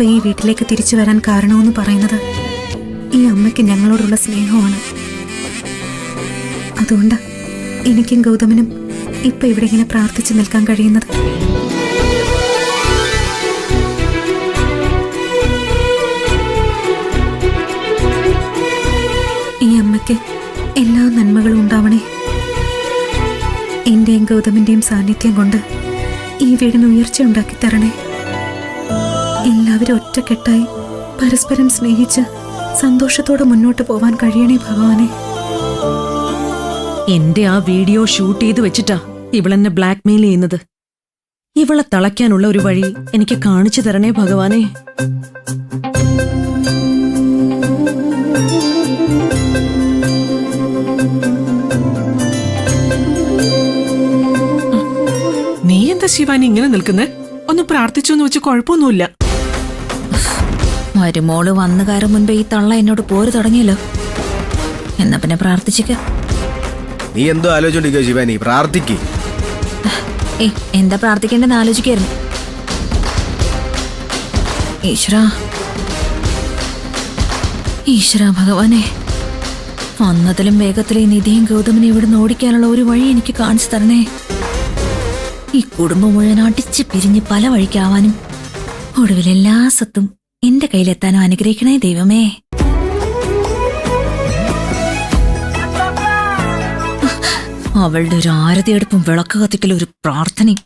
ഇപ്പൊ ഈ വീട്ടിലേക്ക് തിരിച്ചു വരാൻ കാരണമെന്ന് പറയുന്നത് ഈ അമ്മയ്ക്ക് ഞങ്ങളോടുള്ള സ്നേഹമാണ്. അതുകൊണ്ടാ എനിക്കും ഗൗതമനും ഇപ്പൊ ഇവിടെ ഇങ്ങനെ പ്രാർത്ഥിച്ചു നിൽക്കാൻ കഴിയുന്നത്. ഈ അമ്മയ്ക്ക് എല്ലാ നന്മകളും ഉണ്ടാവണേ. എന്റെയും ഗൗതമിന്റെയും സാന്നിധ്യം കൊണ്ട് ഈ വീടിന് ഉയർച്ച ഉണ്ടാക്കി തരണേ. എല്ലാവരും ഒറ്റക്കെട്ടായി പരസ്പരം സ്നേഹിച്ച് സന്തോഷത്തോടെ മുന്നോട്ട് പോവാൻ കഴിയണേ ഭഗവാനെ. എന്റെ ആ വീഡിയോ ഷൂട്ട് ചെയ്ത് വെച്ചിട്ടാ ഇവളെന്നെ ബ്ലാക്ക്മെയിൽ ചെയ്യുന്നത്. ഇവളെ തളയ്ക്കാനുള്ള ഒരു വഴി എനിക്ക് കാണിച്ചു തരണേ ഭഗവാനെ. നീ എന്താ ശിവാനി ഇങ്ങനെ നിൽക്കുന്നേ? ഒന്ന് പ്രാർത്ഥിച്ചു എന്ന് വെച്ച് കുഴപ്പമൊന്നുമില്ല. മരുമോള് വന്നു കയറും മുൻപേ ഈ തള്ള എന്നോട് പോര് തുടങ്ങിയല്ലോ. എന്നാ പിന്നെ പ്രാർത്ഥിച്ചിക്ക. നീ എന്തോ ആലോചിച്ചോണ്ടിരിക്കോ ശിവാനി? പ്രാർത്ഥിക്ക്. എന്താ പ്രാർത്ഥിക്കേണ്ടെന്ന് ആലോചിക്കായിരുന്നു. ഈശ്വര ഭഗവാനെ, വന്നതിലും വേഗത്തിലെ നിധിയും ഗൗതമിനെ ഇവിടെ ഓടിക്കാനുള്ള ഒരു വഴി എനിക്ക് കാണിച്ചു തരണേ. ഈ കുടുംബം മുഴുവൻ അടിച്ച് പിരിഞ്ഞ് പല വഴിക്കാവാനും ഒടുവിൽ എല്ലാ സത്തും എന്റെ കയ്യിലെത്താനും അനുഗ്രഹിക്കണേ ദൈവമേ. അവളുടെ ഒരു ആരതിയെടുപ്പും വിളക്ക് കത്തിക്കലും ഒരു പ്രാർത്ഥനയും